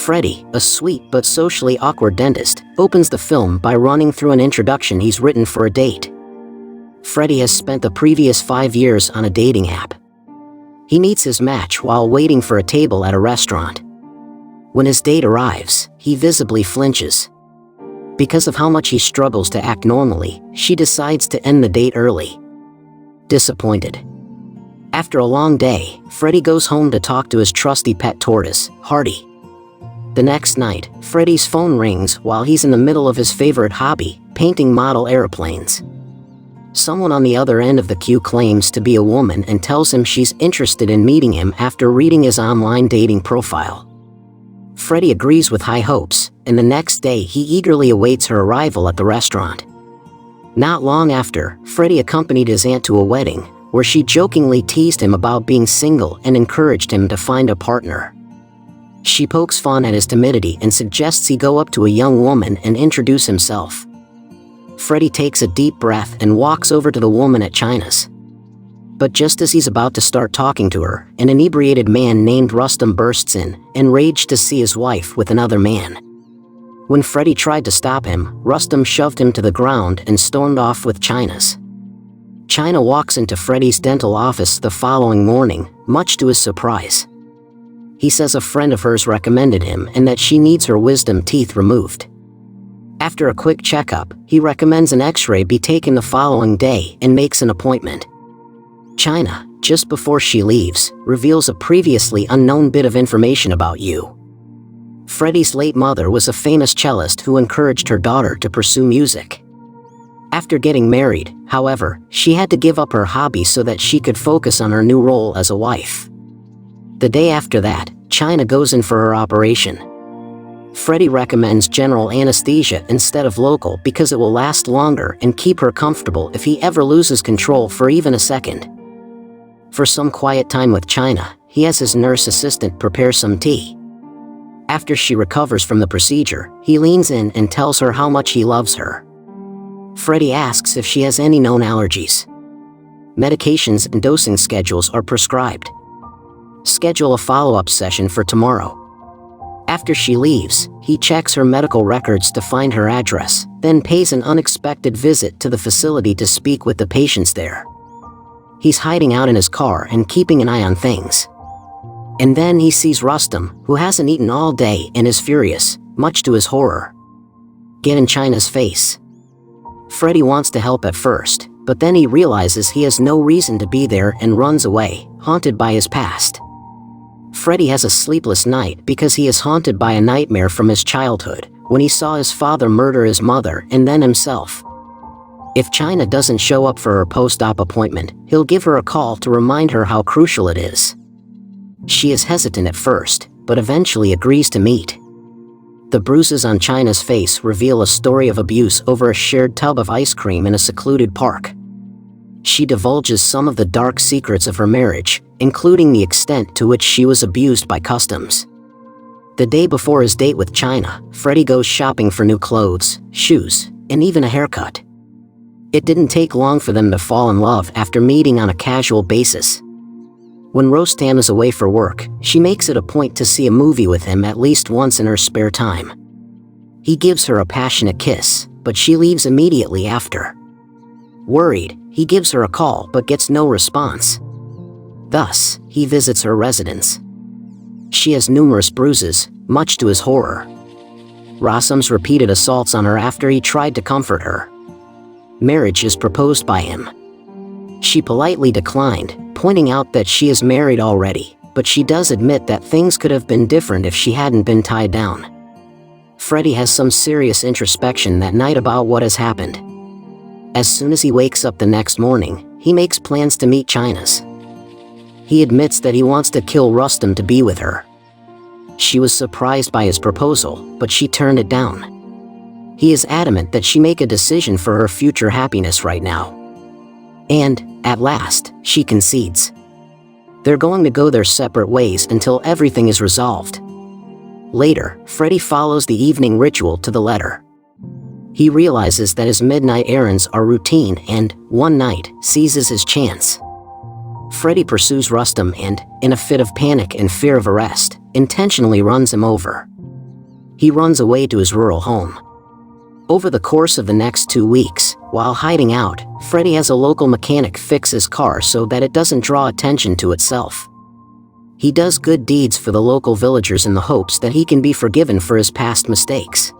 Freddie, a sweet but socially awkward dentist, opens the film by running through an introduction he's written for a date. Freddie has spent the previous 5 years on a dating app. He meets his match while waiting for a table at a restaurant. When his date arrives, he visibly flinches. Because of how much he struggles to act normally, she decides to end the date early. Disappointed. After a long day, Freddie goes home to talk to his trusty pet tortoise, Hardy. The next night, Freddie's phone rings while he's in the middle of his favorite hobby, painting model airplanes. Someone on the other end of the queue claims to be a woman and tells him she's interested in meeting him after reading his online dating profile. Freddie agrees with high hopes, and the next day he eagerly awaits her arrival at the restaurant. Not long after, Freddie accompanied his aunt to a wedding, where she jokingly teased him about being single and encouraged him to find a partner. She pokes fun at his timidity and suggests he go up to a young woman and introduce himself. Freddie takes a deep breath and walks over to the woman at China's. But just as he's about to start talking to her, an inebriated man named Rustam bursts in, enraged to see his wife with another man. When Freddie tried to stop him, Rustam shoved him to the ground and stormed off with China's. China walks into Freddie's dental office the following morning, much to his surprise. He says a friend of hers recommended him and that she needs her wisdom teeth removed. After a quick checkup, he recommends an X-ray be taken the following day and makes an appointment. China, just before she leaves, reveals a previously unknown bit of information about you. Freddie's late mother was a famous cellist who encouraged her daughter to pursue music. After getting married, however, she had to give up her hobby so that she could focus on her new role as a wife. The day after that, China goes in for her operation. Freddie recommends general anesthesia instead of local because it will last longer and keep her comfortable if he ever loses control for even a second. For some quiet time with China, he has his nurse assistant prepare some tea. After she recovers from the procedure, he leans in and tells her how much he loves her. Freddie asks if she has any known allergies. Medications and dosing schedules are prescribed. Schedule a follow-up session for tomorrow. After she leaves, he checks her medical records to find her address, then pays an unexpected visit to the facility to speak with the patients there. He's hiding out in his car and keeping an eye on things. And then he sees Rustam, who hasn't eaten all day and is furious, much to his horror. Get in China's face. Freddie wants to help at first, but then he realizes he has no reason to be there and runs away, haunted by his past. Freddie has a sleepless night because he is haunted by a nightmare from his childhood, when he saw his father murder his mother and then himself. If China doesn't show up for her post-op appointment, he'll give her a call to remind her how crucial it is. She is hesitant at first, but eventually agrees to meet. The bruises on China's face reveal a story of abuse over a shared tub of ice cream in a secluded park. She divulges some of the dark secrets of her marriage, including the extent to which she was abused by customs. The day before his date with China, Freddie goes shopping for new clothes, shoes, and even a haircut. It didn't take long for them to fall in love after meeting on a casual basis. When Rustam is away for work, she makes it a point to see a movie with him at least once in her spare time. He gives her a passionate kiss, but she leaves immediately after. Worried, he gives her a call but gets no response. Thus, he visits her residence. She has numerous bruises, much to his horror. Rustam's repeated assaults on her after he tried to comfort her. Marriage is proposed by him. She politely declined, pointing out that she is married already, but she does admit that things could have been different if she hadn't been tied down. Freddie has some serious introspection that night about what has happened. As soon as he wakes up the next morning, he makes plans to meet China's. He admits that he wants to kill Rustam to be with her. She was surprised by his proposal, but she turned it down. He is adamant that she make a decision for her future happiness right now. And, at last, she concedes. They're going to go their separate ways until everything is resolved. Later, Freddie follows the evening ritual to the letter. He realizes that his midnight errands are routine and, one night, seizes his chance. Freddie pursues Rustam and, in a fit of panic and fear of arrest, intentionally runs him over. He runs away to his rural home. Over the course of the next 2 weeks, while hiding out, Freddy has a local mechanic fix his car so that it doesn't draw attention to itself. He does good deeds for the local villagers in the hopes that he can be forgiven for his past mistakes.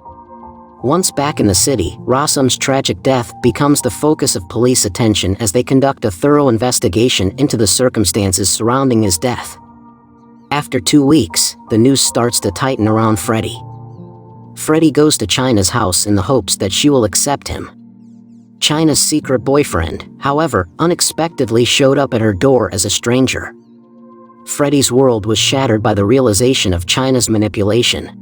Once back in the city, Rossum's tragic death becomes the focus of police attention as they conduct a thorough investigation into the circumstances surrounding his death. After 2 weeks, the news starts to tighten around Freddy. Freddy goes to China's house in the hopes that she will accept him. China's secret boyfriend, however, unexpectedly showed up at her door as a stranger. Freddy's world was shattered by the realization of China's manipulation.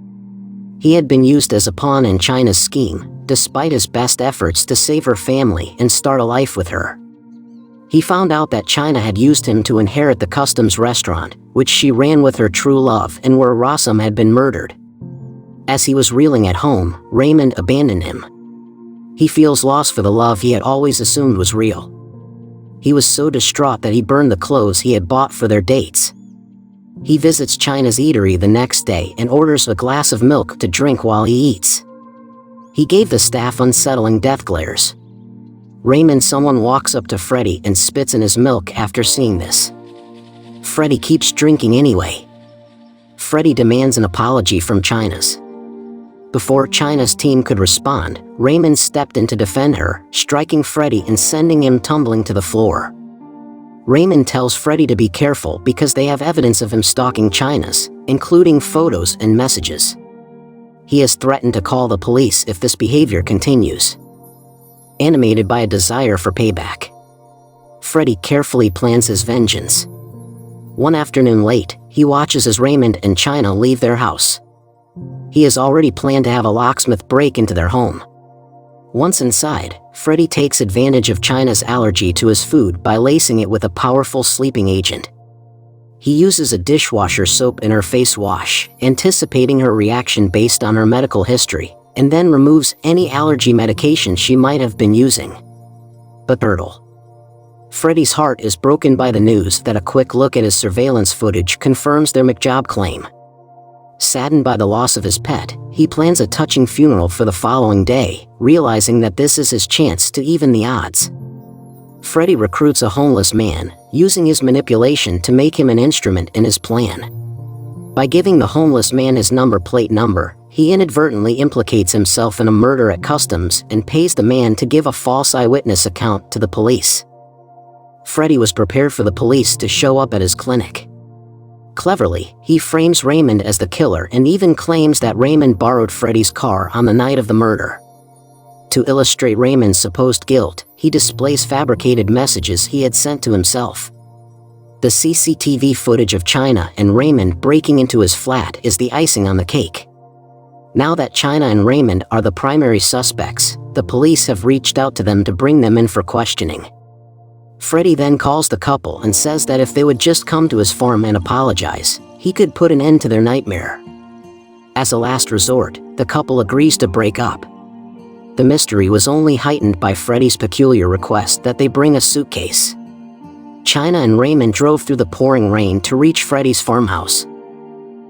He had been used as a pawn in China's scheme, despite his best efforts to save her family and start a life with her. He found out that China had used him to inherit the customs restaurant, which she ran with her true love and where Rossum had been murdered. As he was reeling at home, Raymond abandoned him. He feels lost for the love he had always assumed was real. He was so distraught that he burned the clothes he had bought for their dates. He visits China's eatery the next day and orders a glass of milk to drink while he eats. He gave the staff unsettling death glares. Raymond, someone walks up to Freddy and spits in his milk after seeing this. Freddy keeps drinking anyway. Freddy demands an apology from China's. Before China's team could respond, Raymond stepped in to defend her, striking Freddy and sending him tumbling to the floor. Raymond tells Freddy to be careful because they have evidence of him stalking China's, including photos and messages. He has threatened to call the police if this behavior continues. Animated by a desire for payback, Freddy carefully plans his vengeance. One afternoon late, he watches as Raymond and China leave their house. He has already planned to have a locksmith break into their home. Once inside, Freddy takes advantage of China's allergy to his food by lacing it with a powerful sleeping agent. He uses a dishwasher soap in her face wash, anticipating her reaction based on her medical history, and then removes any allergy medication she might have been using. But Turtle. Freddy's heart is broken by the news that a quick look at his surveillance footage confirms their McJob claim. Saddened by the loss of his pet, he plans a touching funeral for the following day, realizing that this is his chance to even the odds. Freddy recruits a homeless man, using his manipulation to make him an instrument in his plan. By giving the homeless man his number plate number, he inadvertently implicates himself in a murder at customs and pays the man to give a false eyewitness account to the police. Freddy was prepared for the police to show up at his clinic. Cleverly, he frames Raymond as the killer and even claims that Raymond borrowed Freddy's car on the night of the murder. To illustrate Raymond's supposed guilt, he displays fabricated messages he had sent to himself. The CCTV footage of China and Raymond breaking into his flat is the icing on the cake. Now that China and Raymond are the primary suspects, the police have reached out to them to bring them in for questioning. Freddy then calls the couple and says that if they would just come to his farm and apologize, he could put an end to their nightmare. As a last resort, the couple agrees to break up. The mystery was only heightened by Freddy's peculiar request that they bring a suitcase. China and Raymond drove through the pouring rain to reach Freddy's farmhouse.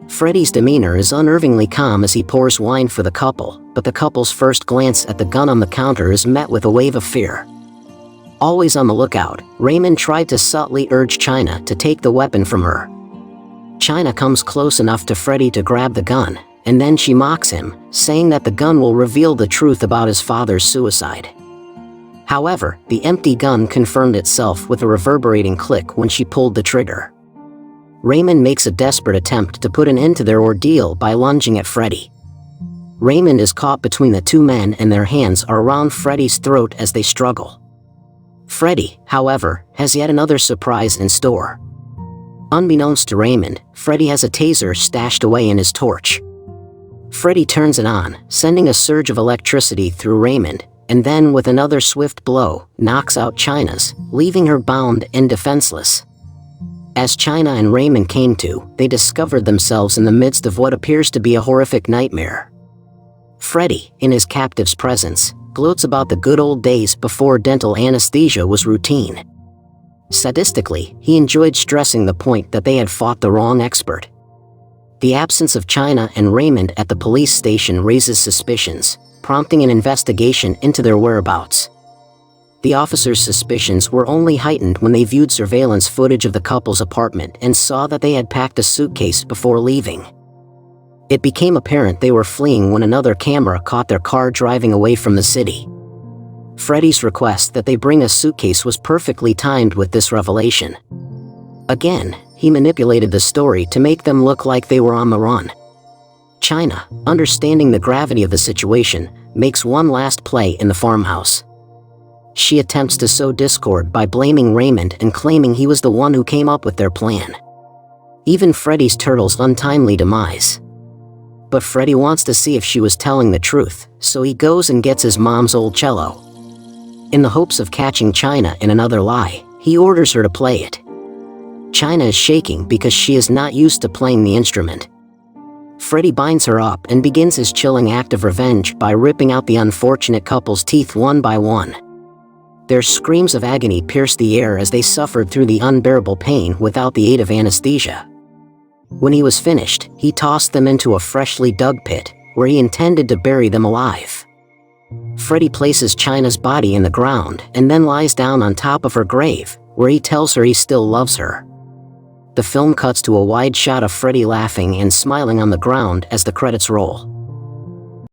Freddy's demeanor is unnervingly calm as he pours wine for the couple, but the couple's first glance at the gun on the counter is met with a wave of fear. Always on the lookout, Raymond tried to subtly urge China to take the weapon from her. China comes close enough to Freddy to grab the gun, and then she mocks him, saying that the gun will reveal the truth about his father's suicide. However, the empty gun confirmed itself with a reverberating click when she pulled the trigger. Raymond makes a desperate attempt to put an end to their ordeal by lunging at Freddy. Raymond is caught between the two men and their hands are around Freddy's throat as they struggle. Freddy, however, has yet another surprise in store. Unbeknownst to Raymond, Freddy has a taser stashed away in his torch. Freddy turns it on, sending a surge of electricity through Raymond, and then with another swift blow, knocks out China's, leaving her bound and defenseless. As China and Raymond came to, they discovered themselves in the midst of what appears to be a horrific nightmare. Freddy, in his captive's presence, gloats about the good old days before dental anesthesia was routine. Sadistically, he enjoyed stressing the point that they had fought the wrong expert. The absence of China and Raymond at the police station raises suspicions, prompting an investigation into their whereabouts. The officers' suspicions were only heightened when they viewed surveillance footage of the couple's apartment and saw that they had packed a suitcase before leaving. It became apparent they were fleeing when another camera caught their car driving away from the city. Freddie's request that they bring a suitcase was perfectly timed with this revelation. Again, he manipulated the story to make them look like they were on the run. China, understanding the gravity of the situation, makes one last play in the farmhouse. She attempts to sow discord by blaming Raymond and claiming he was the one who came up with their plan. Even Freddie's turtle's untimely demise. But Freddie wants to see if she was telling the truth, so he goes and gets his mom's old cello. In the hopes of catching China in another lie, he orders her to play it. China is shaking because she is not used to playing the instrument. Freddie binds her up and begins his chilling act of revenge by ripping out the unfortunate couple's teeth one by one. Their screams of agony pierced the air as they suffered through the unbearable pain without the aid of anesthesia. When he was finished, he tossed them into a freshly dug pit, where he intended to bury them alive. Freddie places China's body in the ground and then lies down on top of her grave, where he tells her he still loves her. The film cuts to a wide shot of Freddie laughing and smiling on the ground as the credits roll.